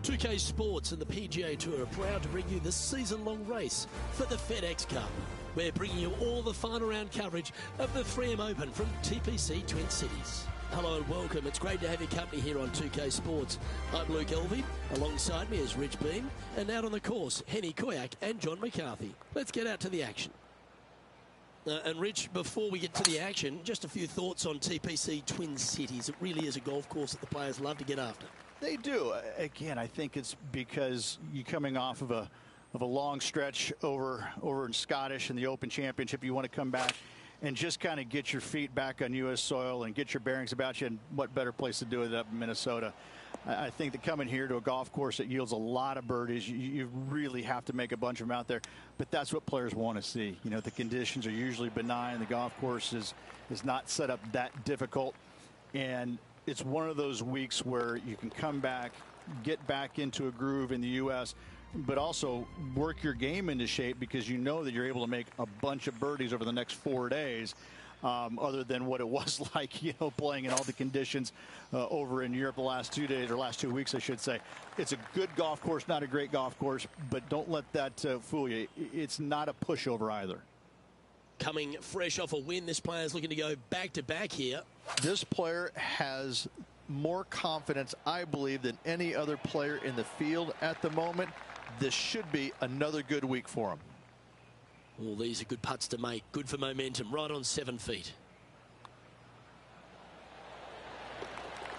2K Sports and the PGA Tour are proud to bring you the season-long race for the FedEx Cup. We're bringing you all the final round coverage of the 3M Open from TPC Twin Cities. Hello and welcome. It's great to have your company here on 2K Sports. I'm Luke Elvey. Alongside me is Rich Beam. And out on the course, Henny Koyak and John McCarthy. Let's get out to the action. And Rich, before we get to the action, just a few thoughts on TPC Twin Cities. It really is a golf course that the players love to get after. They do. Again, I think it's because you're coming off of a long stretch over in Scottish and the Open Championship. You want to come back and just kind of get your feet back on U.S. soil and get your bearings about you. And what better place to do it up in Minnesota? I think that coming here to a golf course that yields a lot of birdies, you really have to make a bunch of them out there. But that's what players want to see. You know, the conditions are usually benign. The golf course is not set up that difficult. And it's one of those weeks where you can come back, get back into a groove in the U.S., but also work your game into shape because you know that you're able to make a bunch of birdies over the next 4 days, other than what it was like, you know, playing in all the conditions over in Europe the last 2 days, or last 2 weeks, I should say. It's a good golf course, not a great golf course, but don't let that fool you. It's not a pushover either. Coming fresh off a win, this player's looking to go back-to-back here. This player has more confidence, I believe, than any other player in the field at the moment. This should be another good week for him. Well, these are good putts to make. Good for momentum. Right on 7 feet.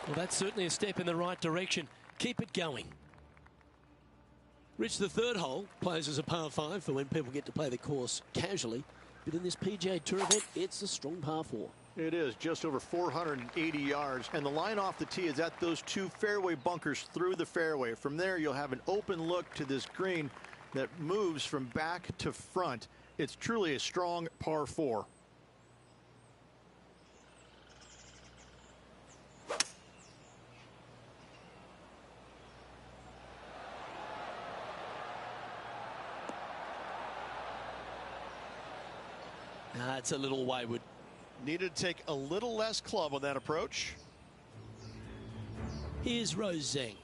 Well, that's certainly a step in the right direction. Keep it going. Rich, the third hole plays as a par 5 for when people get to play the course casually. But in this PGA Tour event, it's a strong par 4. It is just over 480 yards, and the line off the tee is at those 2 fairway bunkers through the fairway. From there, you'll have an open look to this green that moves from back to front. It's truly a strong par 4. It's a little wayward. Needed to take a little less club on that approach. Here's Rose Zhang.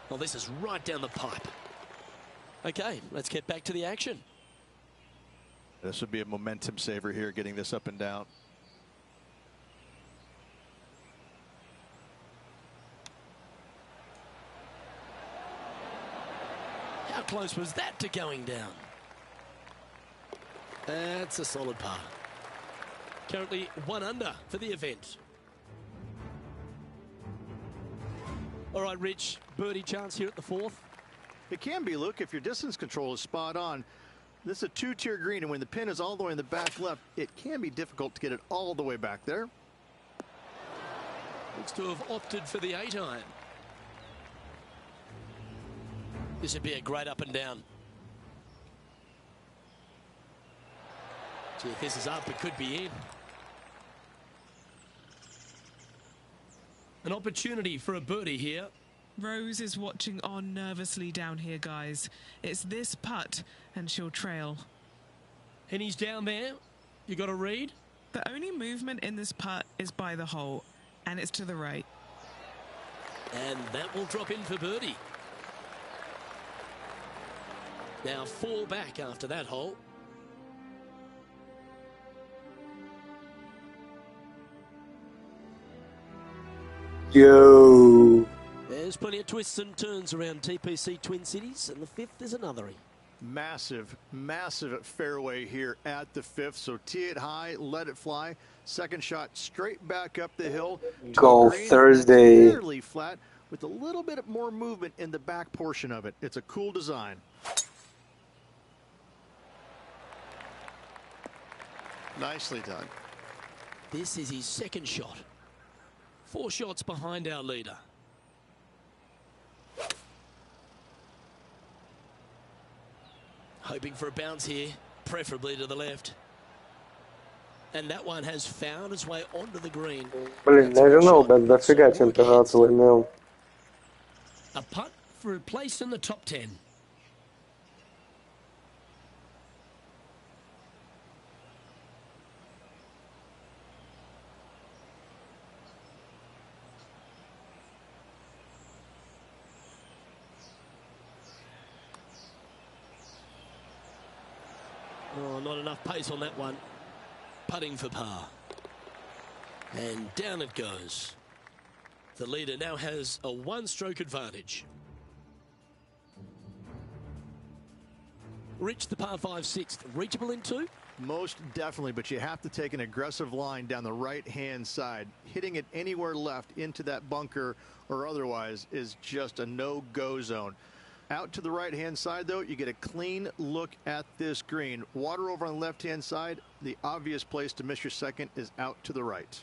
Well, this is right down the pipe. Okay, let's get back to the action. This would be a momentum saver here, getting this up and down. How close was that to going down? That's a solid par. Currently 1 under for the event. All right, Rich, birdie chance here at the 4th. It can be, Luke, if your distance control is spot on. This is a 2-tier green, and when the pin is all the way in the back left, it can be difficult to get it all the way back there. Looks to have opted for the 8-iron. This would be a great up and down. Gee, if this is up, it could be in. An opportunity for a birdie here. Rose is watching on nervously down here, guys. It's this putt, and she'll trail. And he's down there. You got a read? The only movement in this putt is by the hole, and it's to the right. And that will drop in for birdie. Now 4 back after that hole. Yo. There's plenty of twists and turns around TPC Twin Cities, and the 5th is another. Massive, massive fairway here at the 5th. So tee it high, let it fly. Second shot straight back up the hill. Golf Thursday. Fairly flat with a little bit more movement in the back portion of it. It's a cool design. Nicely done. This is his 2nd shot. 4 shots behind our leader. Hoping for a bounce here, preferably to the left. And that one has found its way onto the green. Блин, наверное, да, дофига температуру имел. A putt for a place in the top 10. Oh, not enough pace on that one. Putting for par. And down it goes. The leader now has a one-stroke advantage. Rich, the par 5 sixth, reachable in 2? Most definitely, but you have to take an aggressive line down the right-hand side. Hitting it anywhere left into that bunker or otherwise is just a no-go zone. Out to the right-hand side, though, you get a clean look at this green. Water over on the left-hand side. The obvious place to miss your second is out to the right.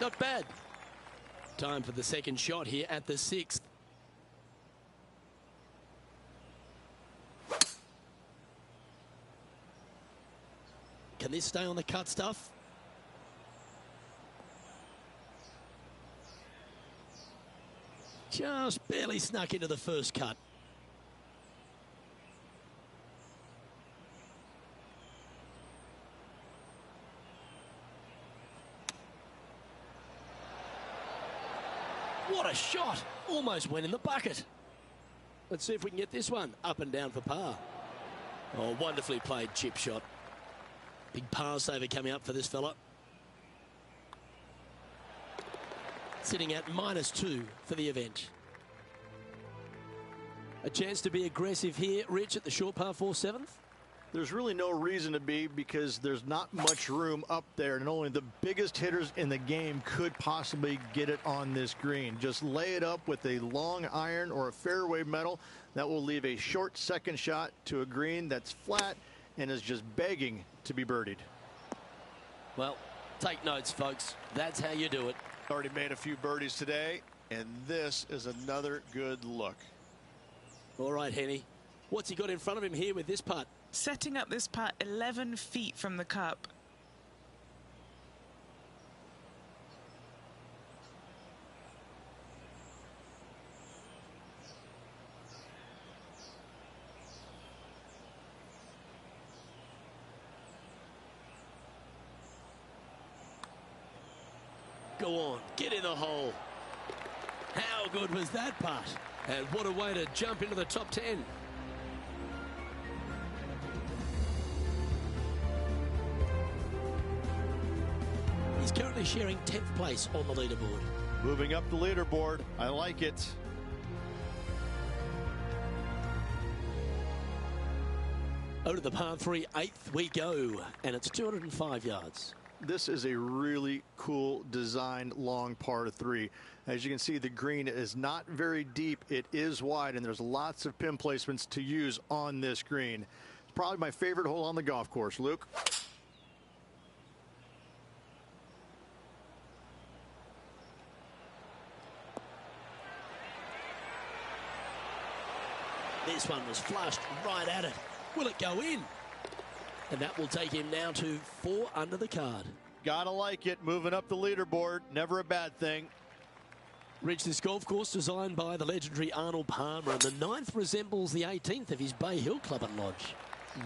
Not bad. Time for the second shot here at the 6th. Can this stay on the cut stuff? Just barely snuck into the first cut. What a shot! Almost went in the bucket. Let's see if we can get this one up and down for par. Oh, wonderfully played chip shot. Big par saver coming up for this fella. Sitting at -2 for the event. A chance to be aggressive here, Rich, at the short par 4 7th. There's really no reason to be, because there's not much room up there, and only the biggest hitters in the game could possibly get it on this green. Just lay it up with a long iron or a fairway metal. That will leave a short second shot to a green that's flat and is just begging to be birdied. Well, take notes, folks. That's how you do it. Already made a few birdies today, and this is another good look. All right, Henny. What's he got in front of him here with this putt? Setting up this putt 11 feet from the cup. Go on, get in the hole. How good was that putt? And what a way to jump into the top 10. He's currently sharing 10th place on the leaderboard. Moving up the leaderboard. I like it. Over to the par 3 8th we go, and it's 205 yards. This is a really cool designed long par 3. As you can see, the green is not very deep. It is wide, and there's lots of pin placements to use on this green. It's probably my favorite hole on the golf course. Luke? This one was flushed right at it. Will it go in? And that will take him now to 4 under the card. Gotta like it. Moving up the leaderboard. Never a bad thing. Rich, this golf course designed by the legendary Arnold Palmer, and the 9th resembles the 18th of his Bay Hill Club and Lodge.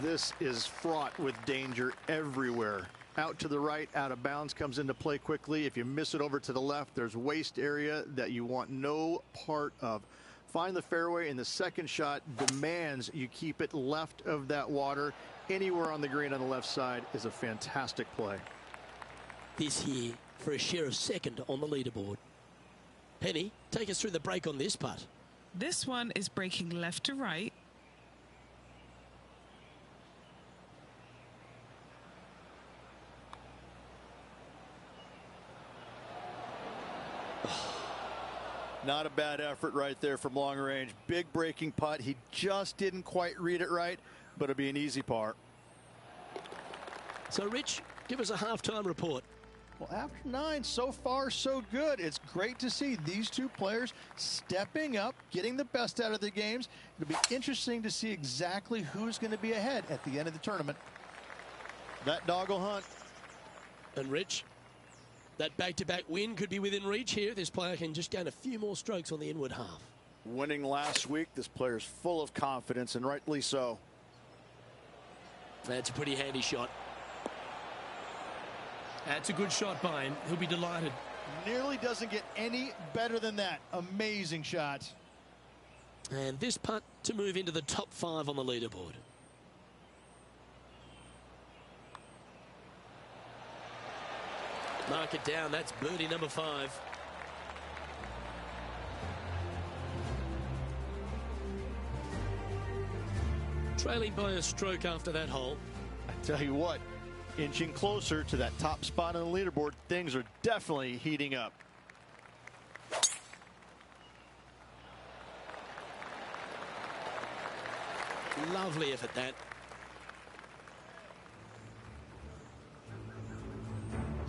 This is fraught with danger everywhere. Out to the right, out of bounds comes into play quickly. If you miss it over to the left, there's waste area that you want no part of. Find the fairway, and the second shot demands you keep it left of that water. Anywhere on the green on the left side is a fantastic play. This here for a share of 2nd on the leaderboard. Penny, take us through the break on this putt. This one is breaking left to right. Not a bad effort right there from long range. Big breaking putt. He just didn't quite read it right, but it'll be an easy par. So, Rich, give us a halftime report. Well, after 9, so far so good. It's great to see these two players stepping up, getting the best out of the games. It'll be interesting to see exactly who's going to be ahead at the end of the tournament. That dog will hunt. And Rich? That back-to-back win could be within reach here. This player can just gain a few more strokes on the inward half. Winning last week, this player's full of confidence, and rightly so. That's a pretty handy shot. That's a good shot by him. He'll be delighted. Nearly doesn't get any better than that. Amazing shot. And this putt to move into the top 5 on the leaderboard. Mark it down. That's birdie number 5. Trailing by a stroke after that hole. I tell you what, inching closer to that top spot on the leaderboard, things are definitely heating up. Lovely effort, that.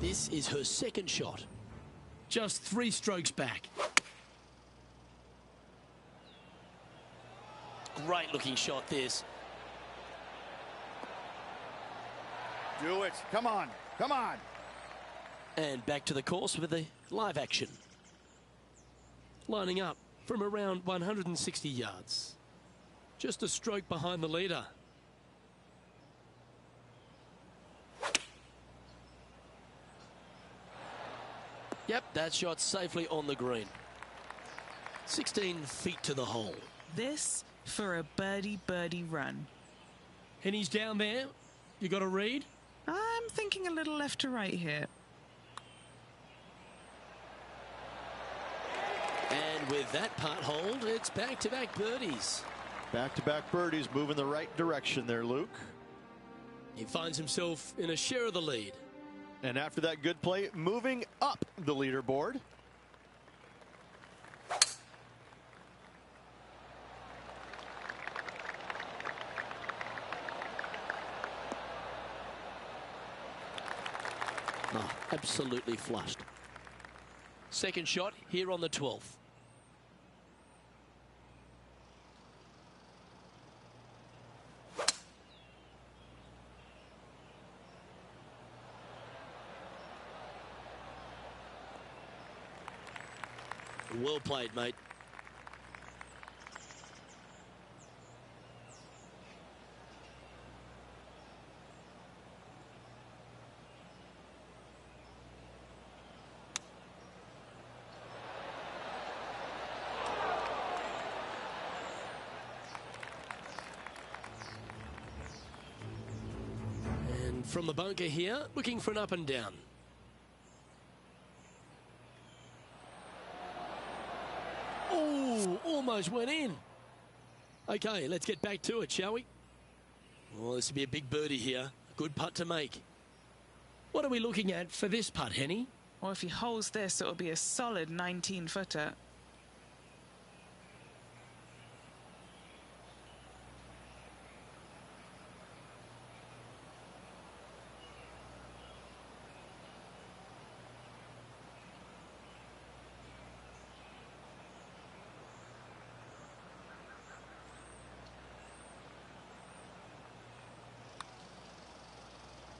This is her second shot. Just 3 strokes back. Great looking shot, this. Do it. Come on. Come on. And back to the course with the live action. Lining up from around 160 yards. Just a stroke behind the leader. Yep, that shot safely on the green. 16 feet to the hole. This for a birdie run. Henny's down there. You got a read? I'm thinking a little left to right here. And with that putt hold, it's back-to-back birdies. Back-to-back birdies moving the right direction there, Luke. He finds himself in a share of the lead. And after that good play, moving up the leaderboard. Oh, absolutely flushed. Second shot here on the 12th. Well played, mate. And from the bunker here, looking for an up and down. Oh, almost went in. Okay, let's get back to it, shall we? Well, this will be a big birdie here. Good putt to make. What are we looking at for this putt, Henny? Or if he holds this, it'll be a solid 19-footer.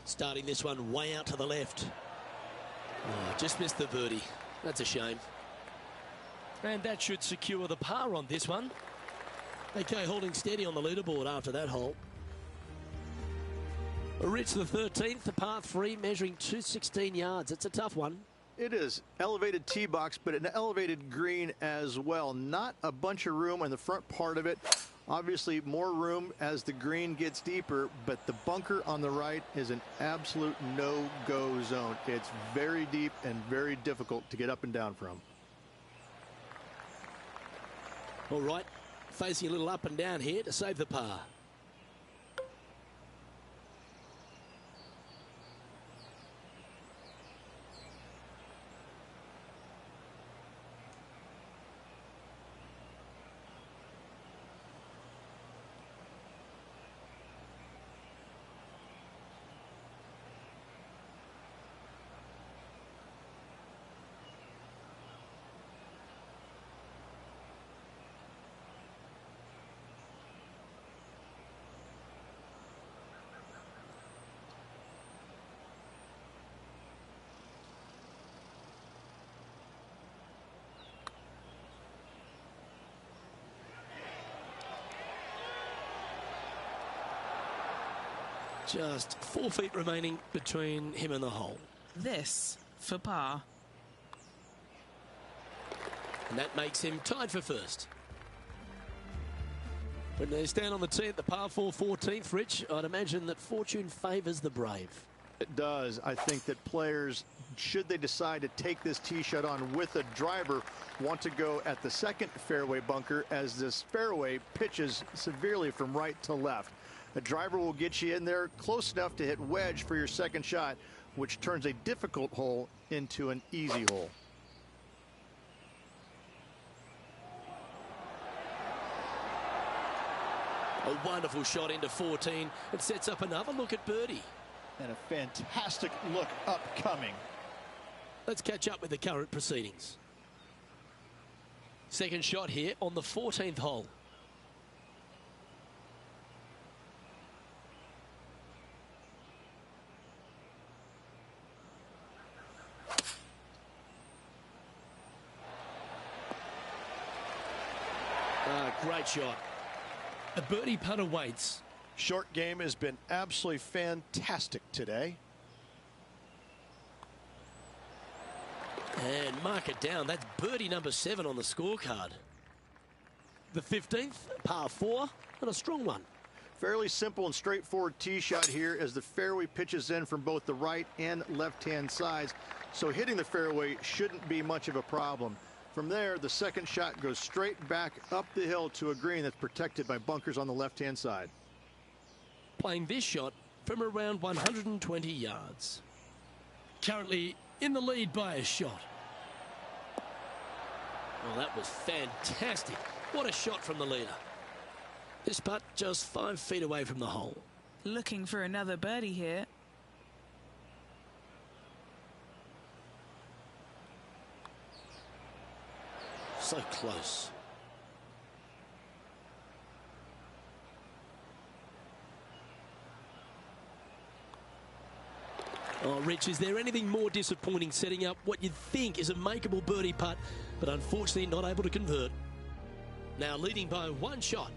Starting this one way out to the left. Oh, just missed the birdie. That's a shame. And that should secure the par on this one. Okay, holding steady on the leaderboard after that hole. Rich the 13th, the par 3, measuring 216 yards. It's a tough one. It is elevated tee box, but an elevated green as well. Not a bunch of room on the front part of it. Obviously more room as the green gets deeper, but the bunker on the right is an absolute no-go zone. It's very deep and very difficult to get up and down from. All right, facing a little up and down here to save the par. Just 4 feet remaining between him and the hole. This for par. And that makes him tied for first. When they stand on the tee at the par 4 14th, Rich, I'd imagine that fortune favours the brave. It does. I think that players, should they decide to take this tee shot on with a driver, want to go at the second fairway bunker, as this fairway pitches severely from right to left. A driver will get you in there close enough to hit wedge for your second shot, which turns a difficult hole into an easy hole. A wonderful shot into 14. It sets up another look at birdie. And a fantastic look upcoming. Let's catch up with the current proceedings. Second shot here on the 14th hole. Great shot. A birdie putt awaits. Short game has been absolutely fantastic today. And mark it down. That's birdie number 7 on the scorecard. The 15th, par 4, and a strong one. Fairly simple and straightforward tee shot here as the fairway pitches in from both the right and left-hand sides. So hitting the fairway shouldn't be much of a problem. From there, the second shot goes straight back up the hill to a green that's protected by bunkers on the left-hand side. Playing this shot from around 120 yards. Currently in the lead by a shot. Well, that was fantastic. What a shot from the leader. This putt just 5 feet away from the hole. Looking for another birdie here. So close. Oh, Rich, is there anything more disappointing setting up what you'd think is a makeable birdie putt, but unfortunately not able to convert? Now leading by 1 shot.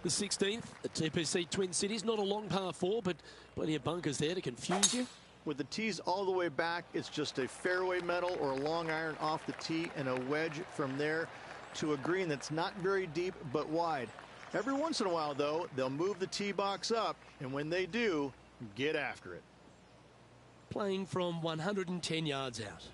The 16th at TPC Twin Cities, not a long par 4, but plenty of bunkers there to confuse you. With the tees all the way back, it's just a fairway metal or a long iron off the tee and a wedge from there to a green that's not very deep but wide. Every once in a while, though, they'll move the tee box up, and when they do, get after it. Playing from 110 yards out.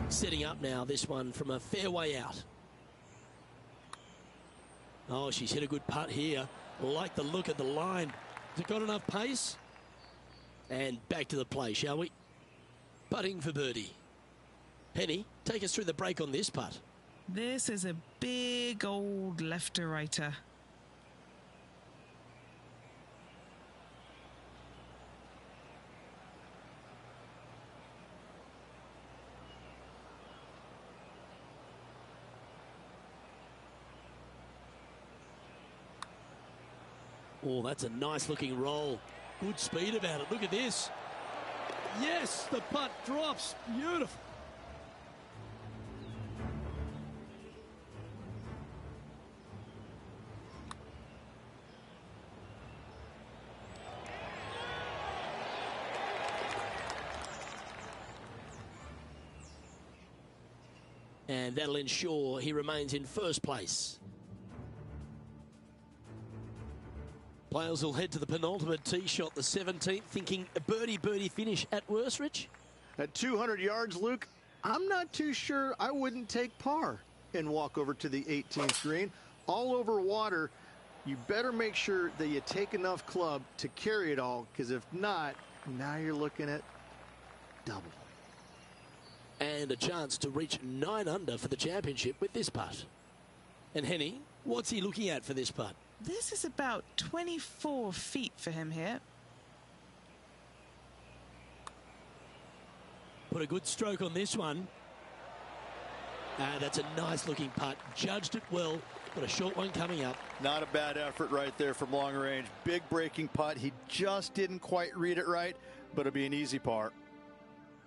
Setting up now, this one from a fairway out. Oh, she's hit a good putt here. Like the look at the line. Has it got enough pace? And back to the play, shall we? Putting for birdie. Penny, take us through the break on this putt. This is a big old left-to-righter. Oh, that's a nice looking roll. Good speed about it. Look at this. Yes, the putt drops. Beautiful. And that'll ensure he remains in first place. Players will head to the penultimate tee shot, the 17th, thinking a birdie finish at worst, Rich. At 200 yards, Luke, I'm not too sure I wouldn't take par and walk over to the 18th green. All over water, you better make sure that you take enough club to carry it all, because if not, now you're looking at double. And a chance to reach 9 under for the championship with this putt. And Henny, what's he looking at for this putt? This is about 24 feet for him here. Put a good stroke on this one. That's a nice looking putt. Judged it well. Got a short one coming up. Not a bad effort right there from long range. Big breaking putt. He just didn't quite read it right, but it'll be an easy par.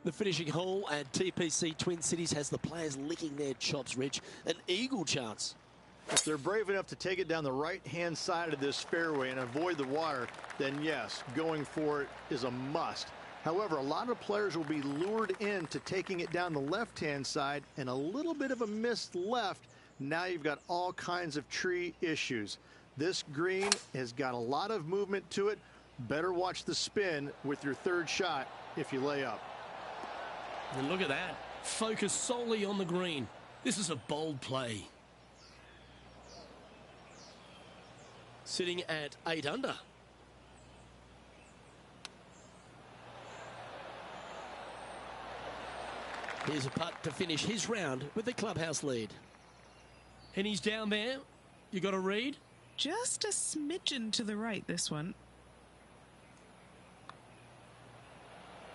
The finishing hole at TPC Twin Cities has the players licking their chops, Rich. An eagle chance. If they're brave enough to take it down the right-hand side of this fairway and avoid the water, then yes, going for it is a must. However, a lot of players will be lured into taking it down the left-hand side, and a little bit of a missed left. Now you've got all kinds of tree issues. This green has got a lot of movement to it. Better watch the spin with your third shot if you lay up. And look at that. Focus solely on the green. This is a bold play. Sitting at 8 under. Here's a putt to finish his round with the clubhouse lead. And he's down there. You got a read? Just a smidgen to the right, this one.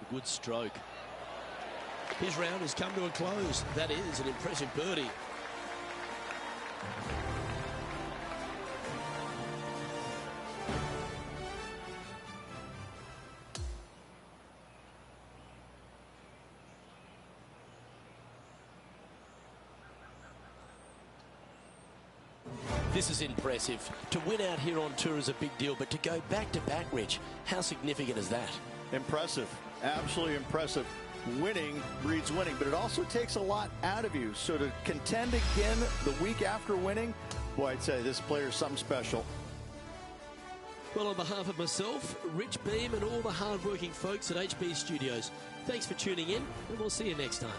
Good stroke. His round has come to a close. That is an impressive birdie. This is impressive. To win out here on tour is a big deal, but to go back-to-back, Rich, how significant is that? Impressive. Absolutely impressive. Winning breeds winning, but it also takes a lot out of you. So to contend again the week after winning, boy, I'd say this player is something special. Well, on behalf of myself, Rich Beam, and all the hard-working folks at HB Studios, thanks for tuning in, and we'll see you next time.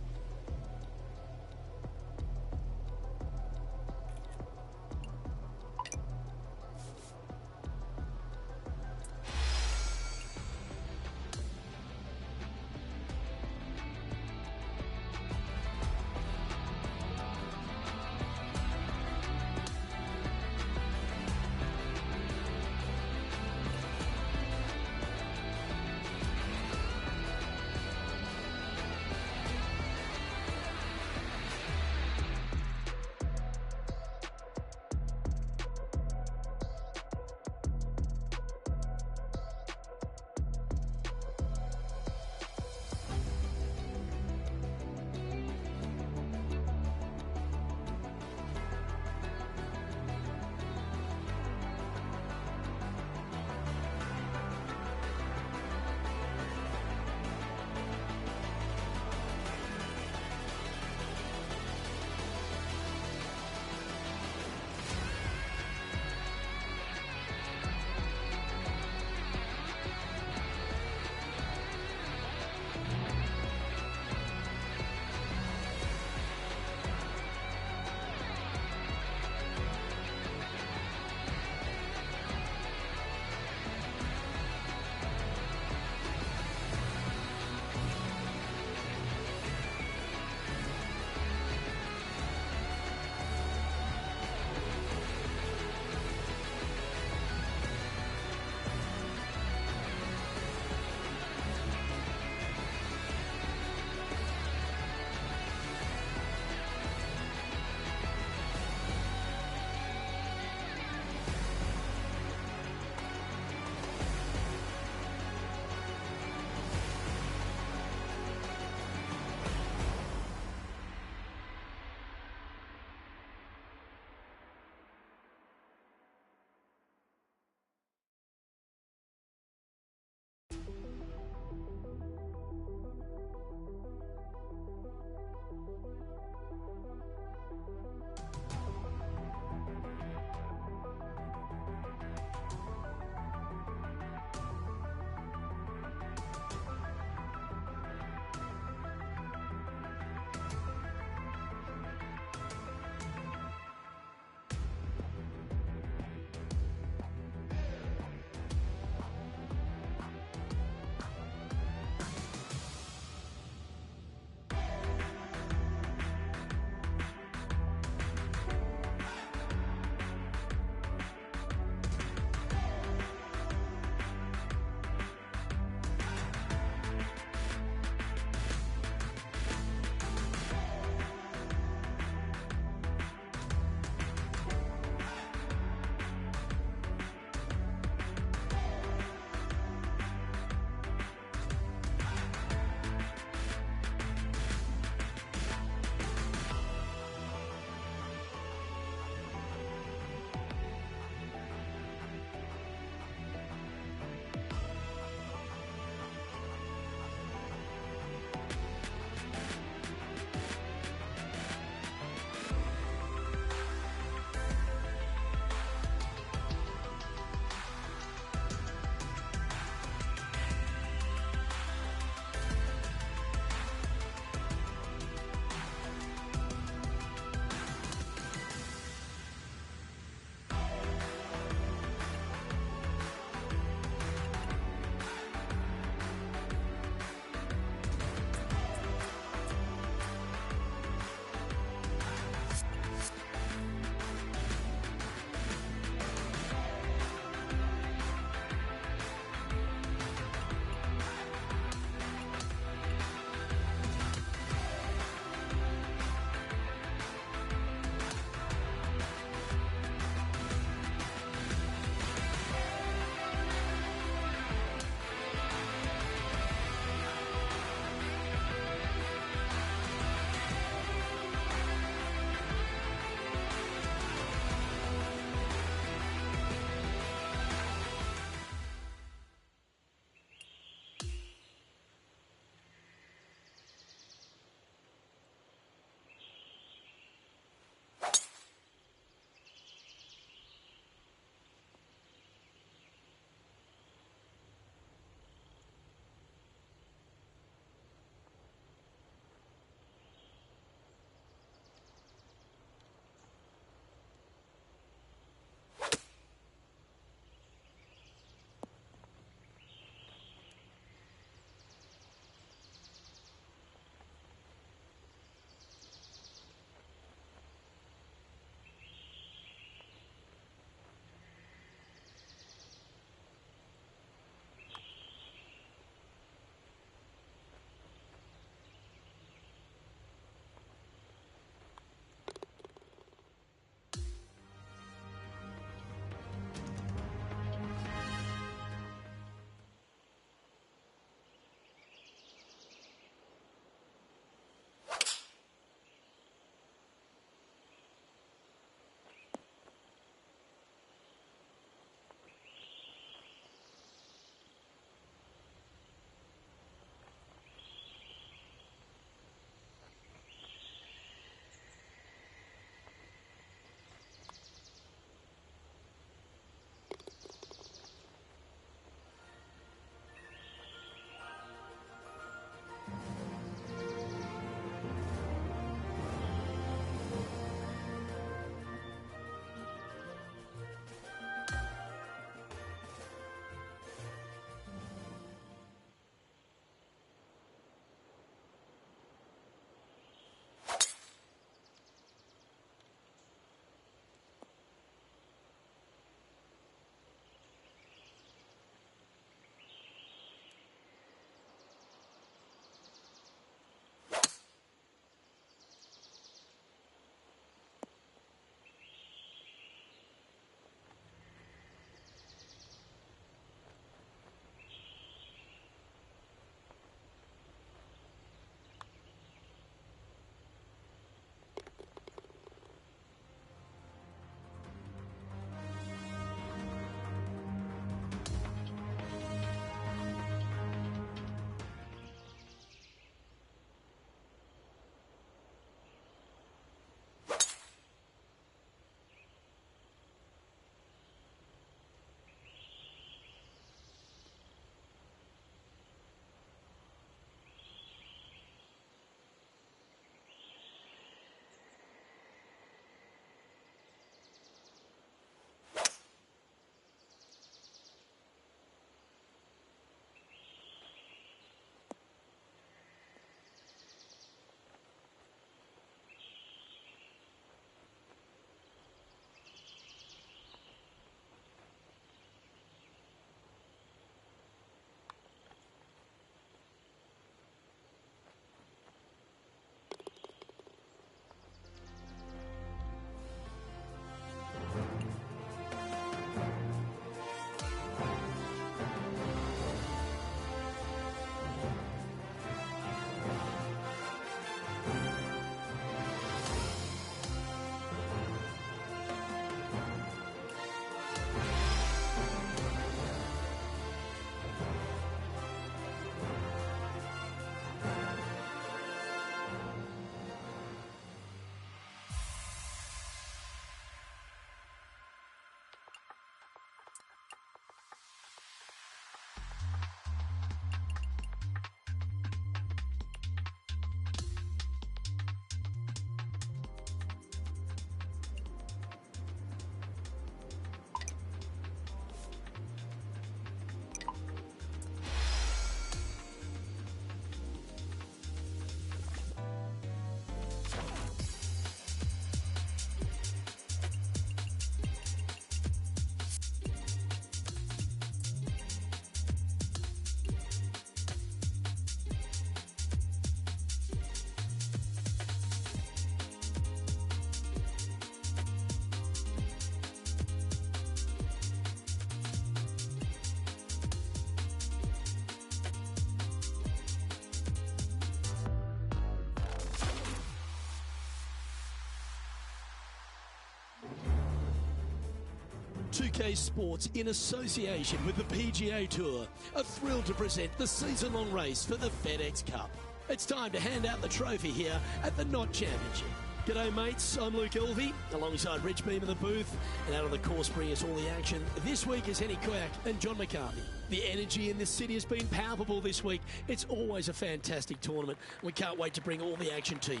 2K Sports, in association with the PGA Tour, are thrilled to present the season-long race for the FedEx Cup. It's time to hand out the trophy here at the Knot Championship. G'day mates, I'm Luke Elvey, alongside Rich Beam in the booth, and out on the course bringing us all the action this week is Henny Quack and John McCarthy. The energy in this city has been palpable this week. It's always a fantastic tournament. We can't wait to bring all the action to you.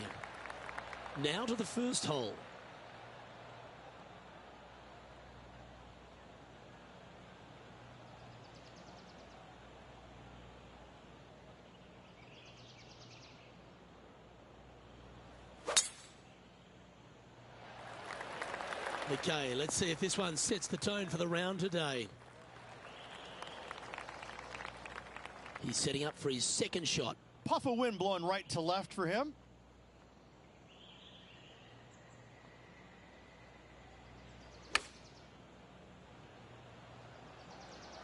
Now to the first hole. Okay, let's see if this one sets the tone for the round today. He's setting up for his second shot. Puff of wind blowing right to left for him.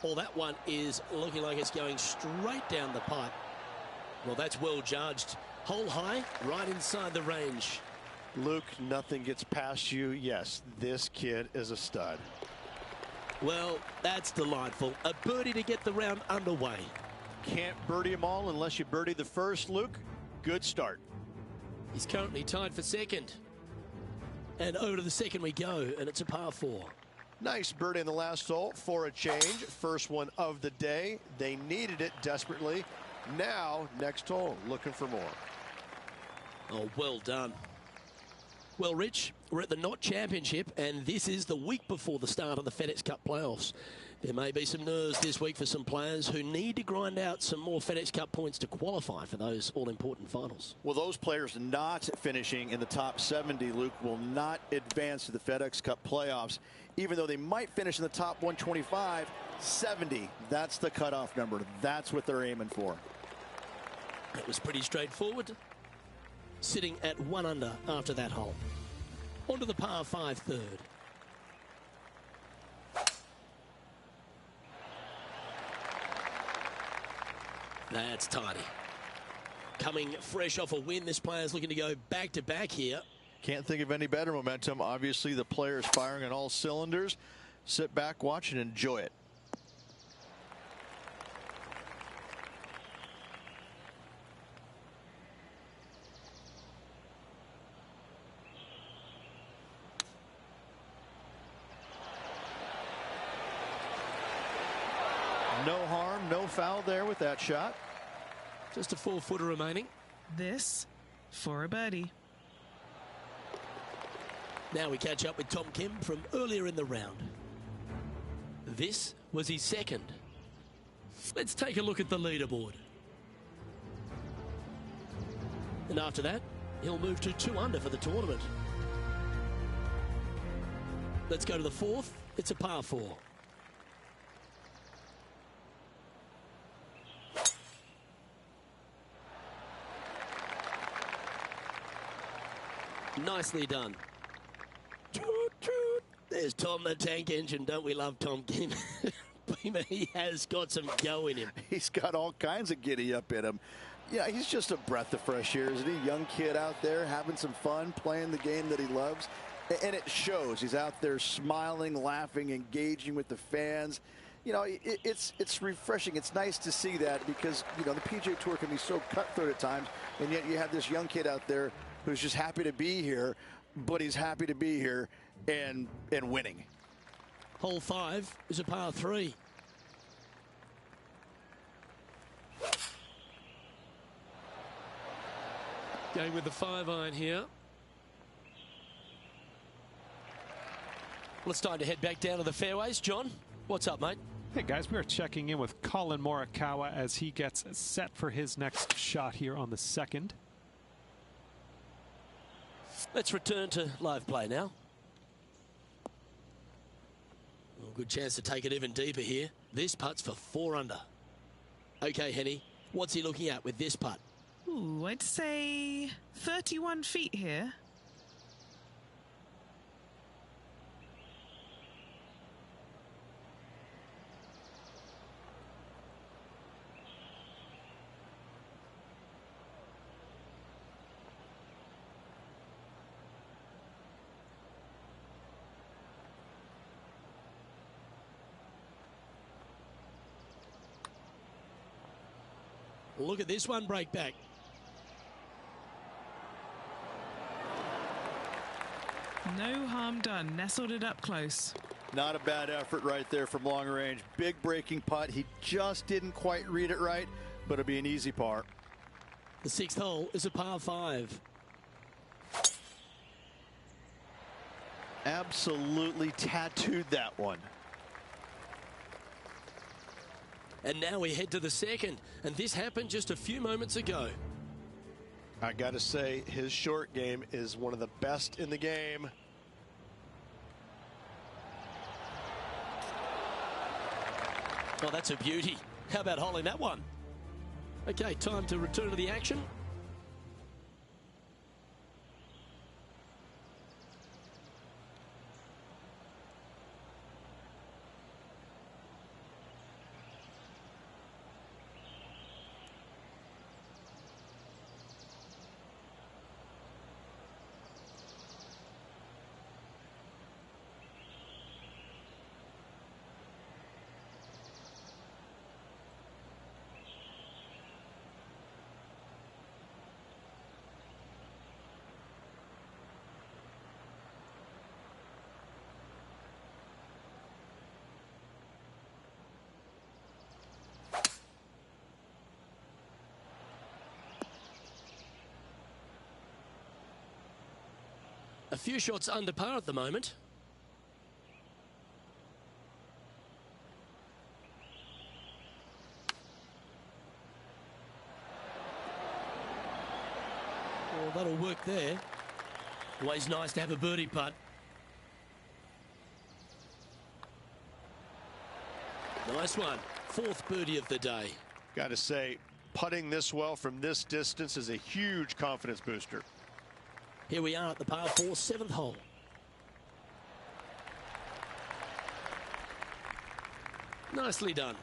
Well, that one is looking like it's going straight down the pipe. Well, that's well judged. Hole high, right inside the range. Luke, nothing gets past you. Yes, this kid is a stud. Well, that's delightful. A birdie to get the round underway. Can't birdie them all unless you birdie the first, Luke. Good start. He's currently tied for second. And over to the second we go, and it's a par 4. Nice birdie in the last hole for a change. First one of the day. They needed it desperately. Now, next hole, looking for more. Oh, well done. Well, Rich, we're at the Knot Championship, and this is the week before the start of the FedEx Cup playoffs. There may be some nerves this week for some players who need to grind out some more FedEx Cup points to qualify for those all-important finals. Well, those players not finishing in the top 70, Luke, will not advance to the FedEx Cup playoffs. Even though they might finish in the top 125, 70, that's the cutoff number. That's what they're aiming for. That was pretty straightforward. Sitting at 1 under after that hole. On to the par 5 third. That's tidy. Coming fresh off a win, this player's looking to go back-to-back here. Can't think of any better momentum. Obviously, the player's firing on all cylinders. Sit back, watch, and enjoy it. No harm, no foul there with that shot. Just a 4-footer remaining. This for a birdie. Now we catch up with Tom Kim from earlier in the round. This was his second. Let's take a look at the leaderboard. And after that, he'll move to 2 under for the tournament. Let's go to the 4th. It's a par 4. Nicely done. Toot, toot. There's Tom the Tank Engine. Don't we love Tom Kim? He has got some go in him. He's got all kinds of giddy up in him. Yeah, he's just a breath of fresh air, isn't he? Young kid out there having some fun, playing the game that he loves. And it shows. He's out there smiling, laughing, engaging with the fans. You know, it's refreshing. It's nice to see that because, you know, the PGA Tour can be so cutthroat at times, and yet you have this young kid out there who's just happy to be here, but he's happy to be here and winning. Hole 5 is a par 3. Going with the 5-iron here. Well, it's time to head back down to the fairways. John, what's up, mate? Hey guys, we are checking in with Colin Morikawa as he gets set for his next shot here on the 2nd. Let's return to live play now. Well, good chance to take it even deeper here. This putt's for 4 under. Okay, Henny, what's he looking at with this putt? Ooh, I'd say 31 feet here. Look at this one break back. No harm done. Nestled it up close. Not a bad effort right there from long range. Big breaking putt. He just didn't quite read it right, but it'll be an easy par. The 6th hole is a par 5. Absolutely tattooed that one. And now we head to the 2nd, and this happened just a few moments ago. I got to say, his short game is one of the best in the game. Oh, that's a beauty. How about holding that one? Okay, time to return to the action. A few shots under par at the moment. Well, that'll work there. Always nice to have a birdie putt. Nice one. 4th birdie of the day. Got to say, putting this well from this distance is a huge confidence booster. Here we are at the par 4 7th hole. Nicely done.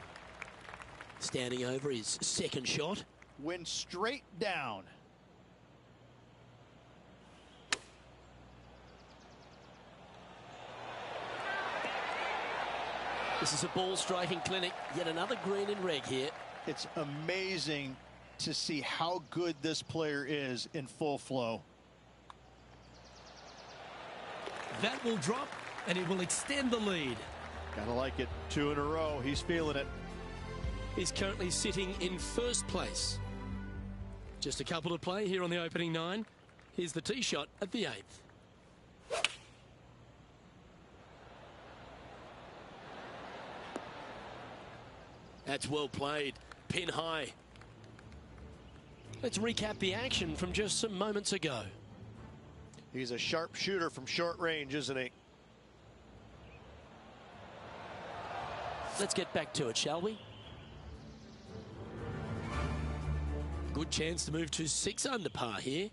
Standing over his 2nd shot. Went straight down. This is a ball striking clinic. Yet another green in reg here. It's amazing to see how good this player is in full flow. That will drop, and it will extend the lead. Gotta like it. 2 in a row. He's feeling it. He's currently sitting in 1st place. Just a couple to play here on the opening 9. Here's the tee shot at the 8th. That's well played. Pin high. Let's recap the action from just some moments ago. He's a sharp shooter from short range, isn't he? Let's get back to it, shall we? Good chance to move to 6 under par here.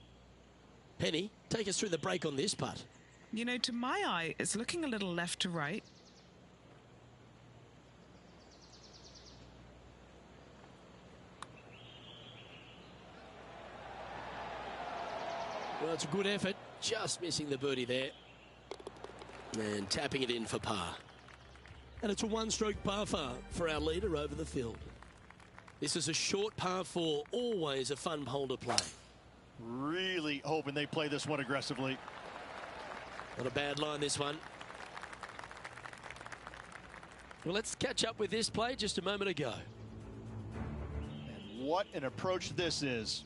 Penny, take us through the break on this putt. You know, to my eye, it's looking a little left to right. Well, it's a good effort. Just missing the birdie there. And tapping it in for par. And it's a 1-stroke par far for our leader over the field. This is a short par 4. Always a fun hole to play. Really hoping they play this one aggressively. Not a bad line, this one. Well, let's catch up with this play just a moment ago. And what an approach this is.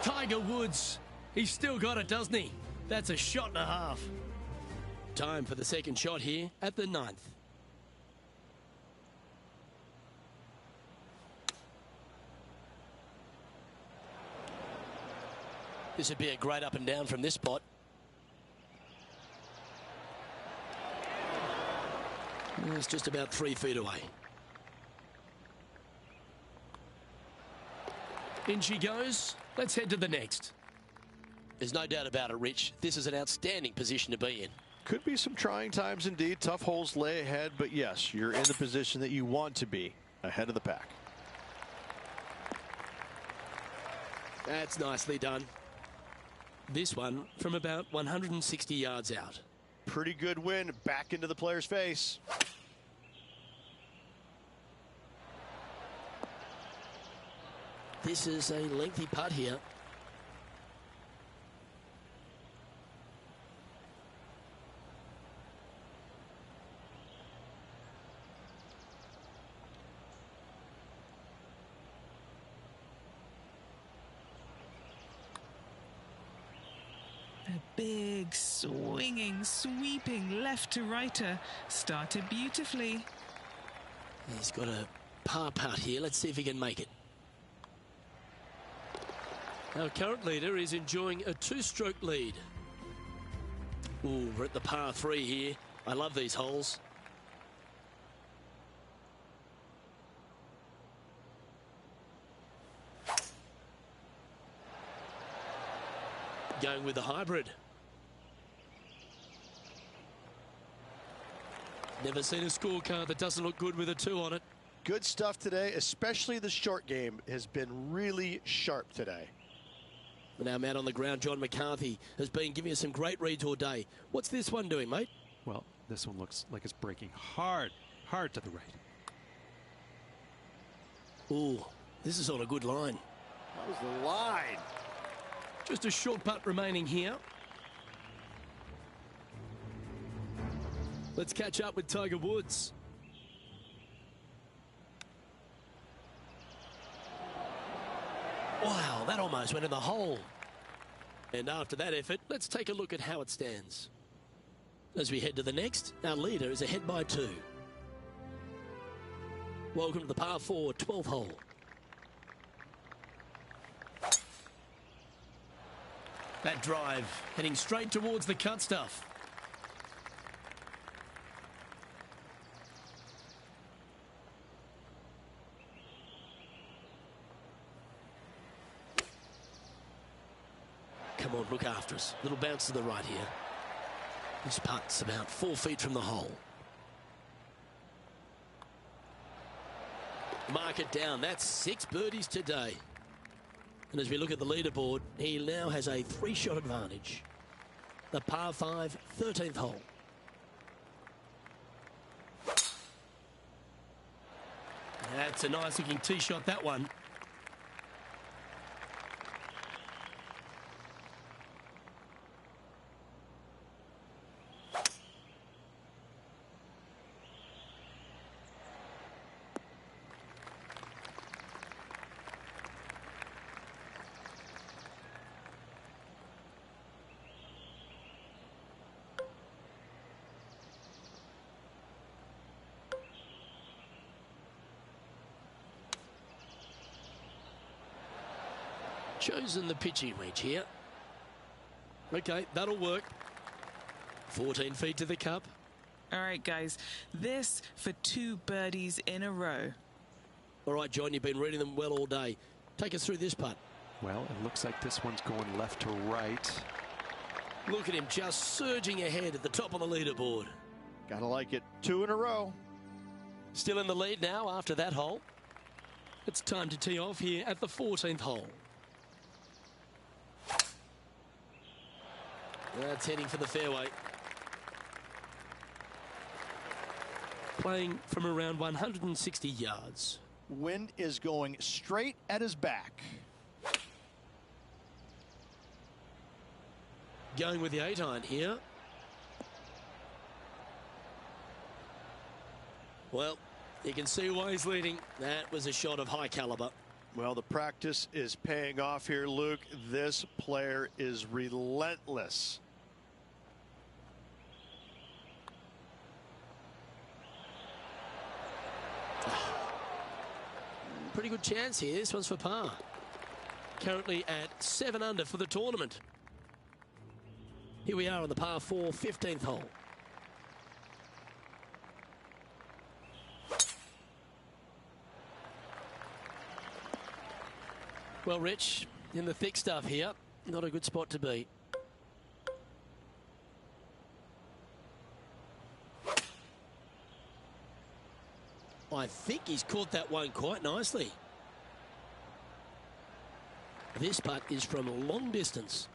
Tiger Woods, he's still got it, doesn't he? That's a shot and a half. Time for the 2nd shot here at the 9th. This would be a great up and down from this spot. It's just about 3 feet away. In she goes. Let's head to the next. There's no doubt about it, Rich. This is an outstanding position to be in. Could be some trying times indeed. Tough holes lay ahead, but yes, you're in the position that you want to be, ahead of the pack. That's nicely done. This one from about 160 yards out. Pretty good win back into the player's face. This is a lengthy putt here. A big, swinging, sweeping left to righter. Started beautifully. He's got a par putt here. Let's see if he can make it. Our current leader is enjoying a two-stroke lead. Ooh, we're at the par 3 here. I love these holes. Going with the hybrid. Never seen a scorecard that doesn't look good with a 2 on it. Good stuff today, especially the short game has been really sharp today. And our man on the ground, John McCarthy, has been giving us some great reads all day. What's this one doing, mate? Well, this one looks like it's breaking hard to the right. Ooh, this is on a good line. That was the line. Just a short putt remaining here. Let's catch up with Tiger Woods. Wow, that almost went in the hole. And after that effort, let's take a look at how it stands. As we head to the next, our leader is ahead by 2. Welcome to the par 4 12th hole. That drive heading straight towards the cut stuff. Come on, look after us. Little bounce to the right here. This putt's about 4 feet from the hole. Mark it down. That's 6 birdies today. And as we look at the leaderboard, he now has a 3-shot advantage. The par 5 13th hole. That's a nice looking tee shot, that one. Chosen the pitching wedge here. Okay, that'll work. 14 feet to the cup. All right, guys, this for 2 birdies in a row. All right, John, you've been reading them well all day. Take us through this putt. Well, it looks like this one's going left to right. Look at him just surging ahead at the top of the leaderboard. Gotta like it. 2 in a row. Still in the lead now after that hole. It's time to tee off here at the 14th hole. That's heading for the fairway. Playing from around 160 yards. Wind is going straight at his back. Going with the 8-iron here. Well, you can see why he's leading. That was a shot of high caliber. Well, the practice is paying off here, Luke. This player is relentless. Pretty good chance here. This one's for par. Currently at 7 under for the tournament. Here we are on the par 4 15th hole. Well, Rich, in the thick stuff here, not a good spot to be. I think he's caught that one quite nicely. This putt is from a long distance.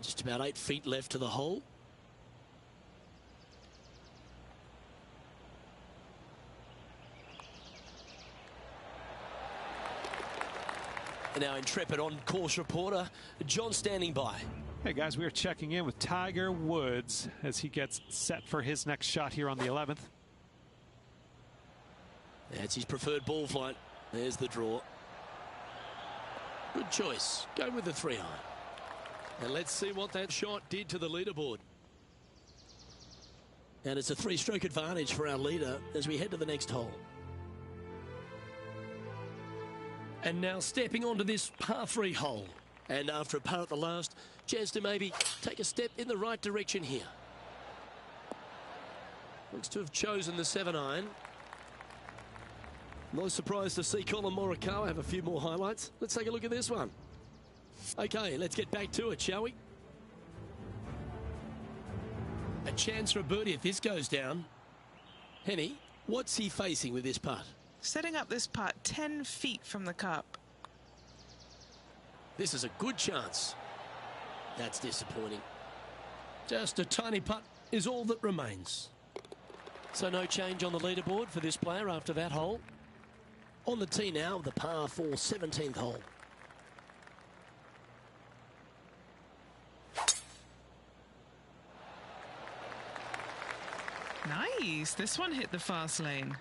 Just about 8 feet left to the hole. And our intrepid on-course reporter, John, standing by. Hey guys, we are checking in with Tiger Woods as he gets set for his next shot here on the 11th. That's his preferred ball flight. There's the draw. Good choice. Go with the 3-iron. And let's see what that shot did to the leaderboard. And it's a 3-stroke advantage for our leader as we head to the next hole. And now stepping onto this par 3 hole. And after a par at the last, chance to maybe take a step in the right direction here. Looks to have chosen the 7-iron. No surprise to see Colin Morikawa have a few more highlights. Let's take a look at this one. Okay, let's get back to it, shall we? A chance for a birdie if this goes down. Henny, what's he facing with this putt? Setting up this putt 10 feet from the cup. This is a good chance. That's disappointing. Just a tiny putt is all that remains. So no change on the leaderboard for this player after that hole. On the tee now, the par 4 17th hole. Nice. This one hit the fast lane.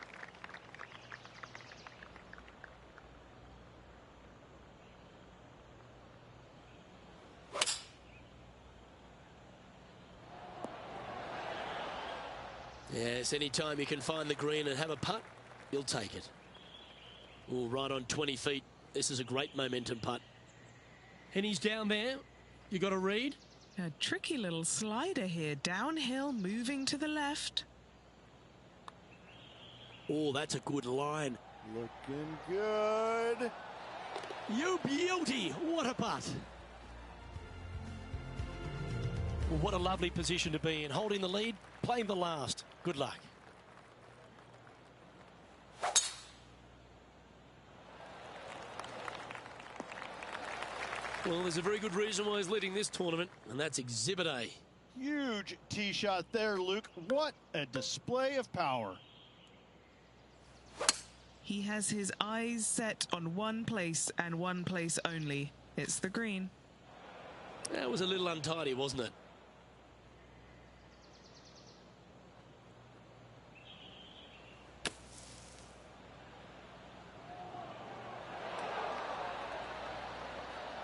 Yes, anytime you can find the green and have a putt, you'll take it. Oh, right on 20 feet. This is a great momentum putt. And he's down there. You got a read? A tricky little slider here. Downhill, moving to the left. Oh, that's a good line. Looking good. You beauty. What a putt. What a lovely position to be in. Holding the lead, playing the last. Good luck. Well, there's a very good reason why he's leading this tournament, and that's Exhibit A. Huge tee shot there, Luke. What a display of power. He has his eyes set on one place and one place only. It's the green. That was a little untidy, wasn't it?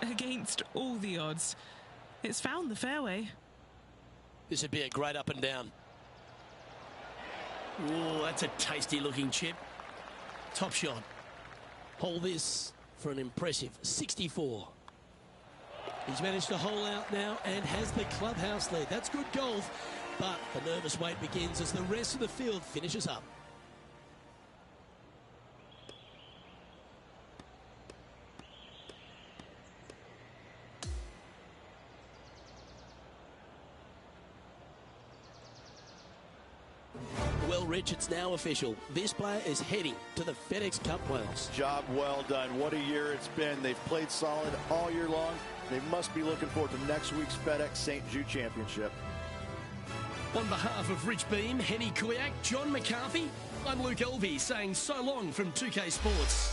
Against all the odds, it's found the fairway. This would be a great up and down. Oh, that's a tasty looking chip. Top shot. Hold this for an impressive 64. He's managed to hole out now and has the clubhouse lead. That's good golf, but the nervous wait begins as the rest of the field finishes up. Well, Rich, it's now official. This player is heading to the FedEx Cup playoffs. Job well done. What a year it's been. They've played solid all year long. They must be looking forward to next week's FedEx St. Jude Championship. On behalf of Rich Beam, Henny Kuyak, John McCarthy, I'm Luke Elvey saying so long from 2K Sports.